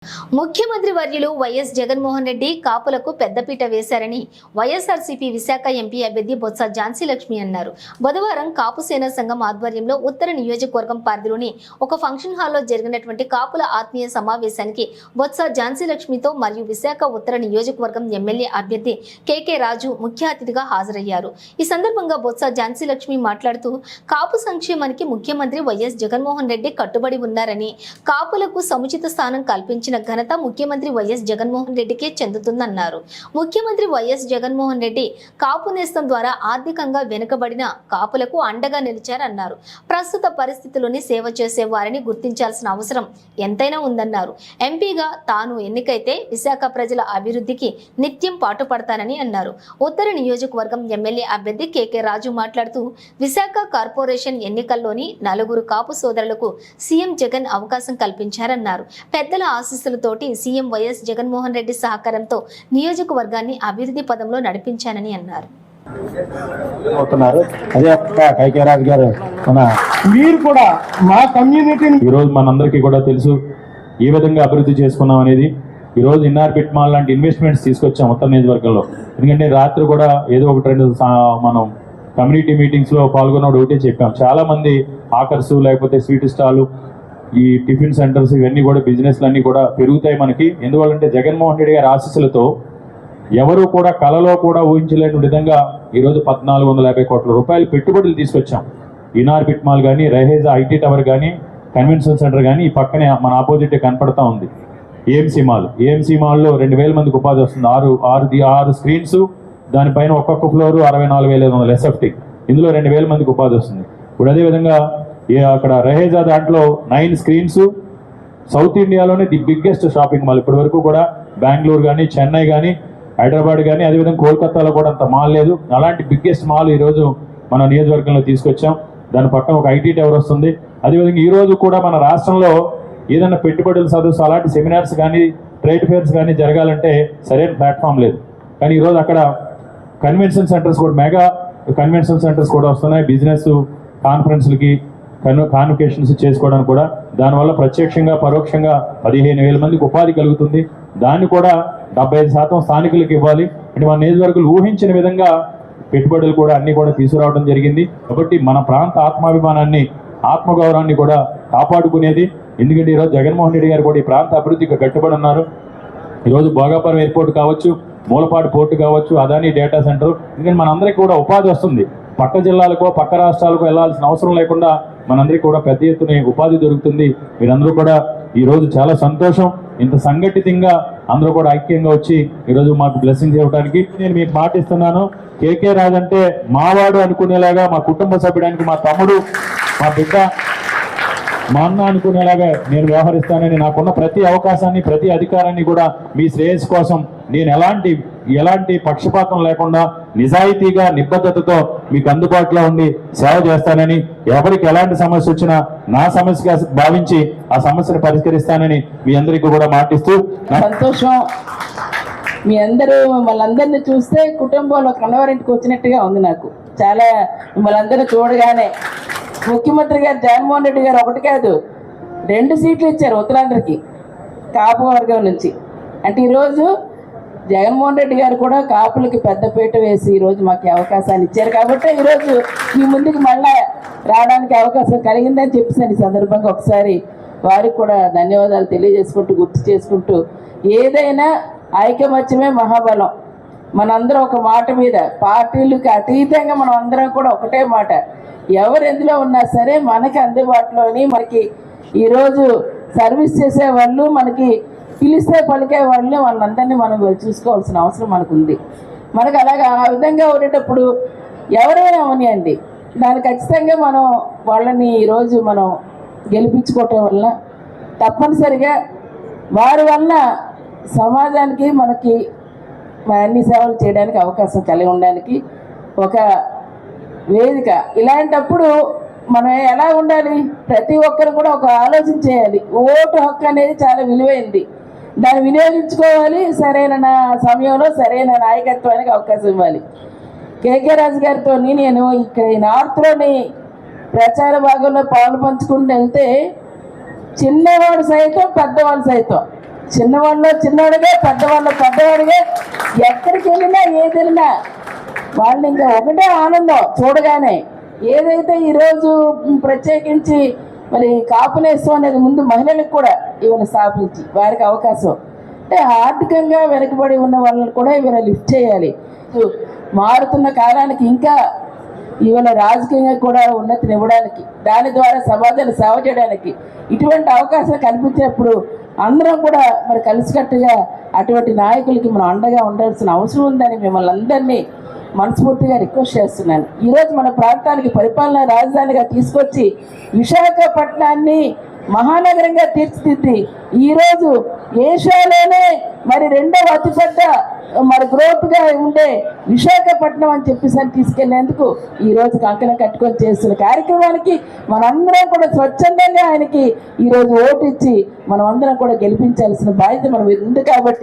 ముఖ్యమంత్రి వర్యులు వైఎస్ జగన్మోహన్ రెడ్డి కాపులకు పెద్దపీట వేశారని వైఎస్ఆర్సీపీ విశాఖ ఎంపీ అభ్యర్థి బొత్స ఝాన్సీ లక్ష్మి అన్నారు. బుధవారం కాపు సేనా సంఘం ఆధ్వర్యంలో ఉత్తర నియోజకవర్గం పరిధిలోని ఒక ఫంక్షన్ హాల్లో జరిగినటువంటి కాపుల ఆత్మీయ సమావేశానికి బొత్స ఝాన్సీ లక్ష్మితో మరియు విశాఖ ఉత్తర నియోజకవర్గం ఎమ్మెల్యే అభ్యర్థి కేకే రాజు ముఖ్య అతిథిగా హాజరయ్యారు. ఈ సందర్భంగా బొత్స ఝాన్సీ లక్ష్మి మాట్లాడుతూ కాపు సంక్షేమానికి ముఖ్యమంత్రి వైఎస్ జగన్మోహన్ రెడ్డి కట్టుబడి ఉన్నారని, కాపులకు సముచిత స్థానం కల్పించిన ఘనత ముఖ్యమంత్రి వైఎస్ జగన్మోహన్ రెడ్డికే చెందుతుందన్నారు. ముఖ్యమంత్రి వైఎస్ జగన్మోహన్ రెడ్డి కాపు నేస్తం ద్వారా ఆర్థికంగా వెనుకబడిన కాపులకు అండగా నిలిచారన్నారు. ప్రస్తుత పరిస్థితుల్లోని సేవ చేసే వారిని గుర్తించాల్సిన అవసరం ఎంతైనా ఉందన్నారు. ఎంపీగా తాను ఎన్నికైతే విశాఖ ప్రజల అభివృద్ధికి నిత్యం పాటుపడతానని అన్నారు. ఉత్తర నియోజకవర్గం ఎమ్మెల్యే అభ్యర్థి కేకే రాజు మాట్లాడుతూ విశాఖ కార్పొరేషన్ ఎన్నికల్లోని 4 కాపు సోదరులకు సీఎం జగన్ అవకాశం కల్పించారన్నారు. పెద్దల ఆశీస్సులతోటి సీఎం వైఎస్ జగన్మోహన్ రెడ్డి సహకారంతో నియోజకవర్గాన్ని అభివృద్ధి పదంలో నడిపించానని అన్నారు. మీరు కూడా మా కమ్యూనిటీని ఈరోజు మనందరికీ కూడా తెలుసు ఏ విధంగా అభివృద్ధి చేసుకున్నాం అనేది. ఈరోజు ఇన్నార్ పిట్ మాల్ లాంటి ఇన్వెస్ట్మెంట్స్ తీసుకొచ్చాం ఉత్తర నియోజకవర్గంలో. ఎందుకంటే రాత్రి కూడా ఏదో ఒకటి రెండు మనం కమ్యూనిటీ మీటింగ్స్లో పాల్గొన్నప్పుడు ఒకటే చెప్పాం, చాలా మంది ఆకర్స్ లేకపోతే స్వీట్ స్టాలు, ఈ టిఫిన్ సెంటర్స్ ఇవన్నీ కూడా బిజినెస్లు అన్నీ కూడా పెరుగుతాయి మనకి. ఎందువల్లంటే జగన్మోహన్ రెడ్డి గారి ఆశీస్సులతో ఎవరు కూడా కలలో కూడా ఊహించలేని విధంగా ఈరోజు 1450 కోట్ల రూపాయలు పెట్టుబడులు తీసుకొచ్చాం. ఇనార్ పిట్ మాల్ కానీ, రైహేజా ఐటీ టవర్ కానీ, కన్వెన్షన్ సెంటర్ కానీ, ఈ పక్కనే మన ఆపోజిట్ కనపడతా ఉంది ఏఎంసీ మాల్. ఏఎంసీ మాల్లో 2000 మందికి ఉపాధి వస్తుంది. 6 స్క్రీన్స్, దానిపైన ఒక్కొక్క ఫ్లోర్ 64,500 SFT. ఇందులో 2000 మందికి ఉపాధి వస్తుంది. ఇప్పుడు అదేవిధంగా అక్కడ రహేజా దాంట్లో 9 స్క్రీన్స్, సౌత్ ఇండియాలోనే ది బిగ్గెస్ట్ షాపింగ్ మాల్. ఇప్పటి వరకు కూడా బెంగళూరు కానీ, చెన్నై కానీ, హైదరాబాద్ కానీ, అదేవిధంగా కోల్కతాలో కూడా అంత మాల్ లేదు. అలాంటి బిగ్గెస్ట్ మాల్ ఈరోజు మన నియోజకవర్గంలో తీసుకొచ్చాం. దాని పక్కన ఒక ఐటీ టవర్ వస్తుంది. అదేవిధంగా ఈరోజు కూడా మన రాష్ట్రంలో ఏదైనా పెట్టుబడుల సదస్సు అలాంటి సెమినార్స్ కానీ, ట్రేడ్ ఫేర్స్ కానీ జరగాలంటే సరైన ప్లాట్ఫామ్ లేదు. కానీ ఈరోజు అక్కడ కన్వెన్షన్ సెంటర్స్ కూడా, మెగా కన్వెన్షన్ సెంటర్స్ కూడా వస్తున్నాయి. బిజినెస్ కాన్ఫరెన్స్లకి, కాన్వకేషన్స్ చేసుకోవడానికి కూడా. దానివల్ల ప్రత్యక్షంగా పరోక్షంగా 15,000 మందికి ఉపాధి కలుగుతుంది. దాన్ని కూడా 75% స్థానికులకు ఇవ్వాలి. అంటే మన నియోజకవర్గాలు ఊహించిన విధంగా పెట్టుబడులు కూడా అన్నీ కూడా తీసుకురావడం జరిగింది. కాబట్టి మన ప్రాంత ఆత్మాభిమానాన్ని, ఆత్మగౌరవాన్ని కూడా కాపాడుకునేది. ఎందుకంటే ఈరోజు జగన్మోహన్ రెడ్డి గారు కూడా ఈ ప్రాంత అభివృద్ధికి కట్టుబడి ఉన్నారు. ఈరోజు భోగాపురం ఎయిర్పోర్ట్ కావచ్చు, మూలపాడు పోర్టు కావచ్చు, అదానీ డేటా సెంటర్, ఎందుకంటే మనందరికీ కూడా ఉపాధి వస్తుంది. పక్క జిల్లాలకో పక్క రాష్ట్రాలకు వెళ్లాల్సిన అవసరం లేకుండా మనందరికీ కూడా పెద్ద ఎత్తున ఉపాధి దొరుకుతుంది. మీరందరూ కూడా ఈరోజు చాలా సంతోషం. ఇంత సంఘటితంగా అందరూ కూడా ఐక్యంగా వచ్చి ఈరోజు మాకు బ్లెస్సింగ్ ఇవ్వడానికి నేను మీకు మాటిస్తున్నాను. కేకే రాజు అంటే మావాడు అనుకునేలాగా, మా కుటుంబ సభ్యుడానికి, మా తమ్ముడు, మా బిడ్డ, మా అన్న అనుకునేలాగా నేను వ్యవహరిస్తానని, నాకున్న ప్రతి అవకాశాన్ని, ప్రతి అధికారాన్ని కూడా మీ శ్రేయస్సు కోసం నేను ఎలాంటి పక్షపాతం లేకుండా నిజాయితీగా, నిబద్ధతతో మీకు అందుబాటులో ఉండి సేవ చేస్తానని, ఎవరికి ఎలాంటి సమస్య వచ్చినా నా సమస్యగా భావించి ఆ సమస్యను పరిష్కరిస్తానని మీ అందరికీ కూడా మాటిస్తూ సంతోషం. మీ అందరూ వాళ్ళందరినీ చూస్తే కుటుంబంలో కన్నవారింటికి వచ్చినట్టుగా ఉంది నాకు. చాలా మిమ్మల్ని చూడగానే ముఖ్యమంత్రి గారు జగన్మోహన్ రెడ్డి గారు ఒకటి కాదు 2 సీట్లు ఇచ్చారు ఉత్తరాంధ్రకి కాపు వర్గం నుంచి. అంటే ఈరోజు జగన్మోహన్ రెడ్డి గారు కూడా కాపులకి పెద్దపీట వేసి ఈరోజు మాకు అవకాశాన్ని ఇచ్చారు. కాబట్టి ఈరోజు మీ ముందుకు మళ్ళా రావడానికి అవకాశం కలిగిందని చెప్పేసి ఈ సందర్భంగా ఒకసారి వారికి కూడా ధన్యవాదాలు తెలియజేసుకుంటూ, గుర్తు చేసుకుంటూ, ఏదైనా ఐకమత్యమే మహాబలం. మనందరం ఒక మాట మీద, పార్టీలకు అతీతంగా మనం అందరం కూడా ఒకటే మాట, ఎవరు ఎందులో ఉన్నా సరే మనకి అందుబాటులోని, మనకి ఈరోజు సర్వీస్ చేసే వాళ్ళు, మనకి పిలిస్తే పలికే వాళ్ళు, వాళ్ళందరినీ మనం చూసుకోవాల్సిన అవసరం మనకు ఉంది. మనకు అలాగా ఆ విధంగా ఉండేటప్పుడు ఎవరైనా అవనియండి, దాన్ని ఖచ్చితంగా మనం వాళ్ళని ఈరోజు మనం గెలిపించుకోవటం వల్ల తప్పనిసరిగా వారి వల్ల సమాజానికి, మనకి అన్ని సేవలు చేయడానికి అవకాశం కలిగి ఉండడానికి ఒక వేదిక. ఇలాంటప్పుడు మనం ఎలా ఉండాలి, ప్రతి ఒక్కరు కూడా ఒక ఆలోచన చేయాలి. ఓటు హక్కు అనేది చాలా విలువైంది, దాన్ని వినియోగించుకోవాలి. సరైన సమయంలో సరైన నాయకత్వానికి అవకాశం ఇవ్వాలి. కేకే రాజు గారితో నేను ఇక్కడ ఈ నార్త్లోని ప్రచార భాగంలో పాలు పంచుకుంటూ వెళ్తే చిన్నవాడు సైతం, పెద్దవాళ్ళు సైతం చిన్నవాళ్ళు చిన్నవాడిగా, పెద్దవాళ్ళు పెద్దవాడిగా, ఎక్కడికి వెళ్ళినా ఏది వెళ్ళినా వాళ్ళు ఇంకా ఒకటే ఆనందం చూడగానే. ఏదైతే ఈరోజు ప్రత్యేకించి మరి కాపునేస్తం అనేది ముందు మహిళలకు కూడా ఇవాళ స్థాపించి వారికి అవకాశం, అంటే ఆర్థికంగా వెనుకబడి ఉన్న వాళ్ళని కూడా ఇవాళ లిఫ్ట్ చేయాలి. మారుతున్న కాలానికి ఇంకా ఇవాళ రాజకీయంగా కూడా ఉన్నతిని ఇవ్వడానికి, దాని ద్వారా సమాజాన్ని సేవ చేయడానికి ఇటువంటి అవకాశం కల్పించినప్పుడు అందరం కూడా మరి కలిసికట్టుగా అటువంటి నాయకులకి మనం అండగా ఉండాల్సిన అవసరం ఉందని మిమ్మల్ని అందరినీ మనస్ఫూర్తిగా రిక్వెస్ట్ చేస్తున్నాను. ఈరోజు మన ప్రాంతానికి పరిపాలనా రాజధానిగా తీసుకొచ్చి విశాఖపట్నాన్ని మహానగరంగా తీర్చిదిద్ది ఈరోజు ఏషియాలోనే మరి రెండవ అతిపెద్ద మరి గ్రోత్గా ఉండే విశాఖపట్నం అని చెప్పేసి తీసుకెళ్లేందుకు ఈరోజు కంకణం కట్టుకొని చేస్తున్న కార్యక్రమానికి మనందరం కూడా స్వచ్ఛందంగా ఆయనకి ఈరోజు ఓటు ఇచ్చి మనం అందరం కూడా గెలిపించాల్సిన బాధ్యత మనం ఉంది కాబట్టి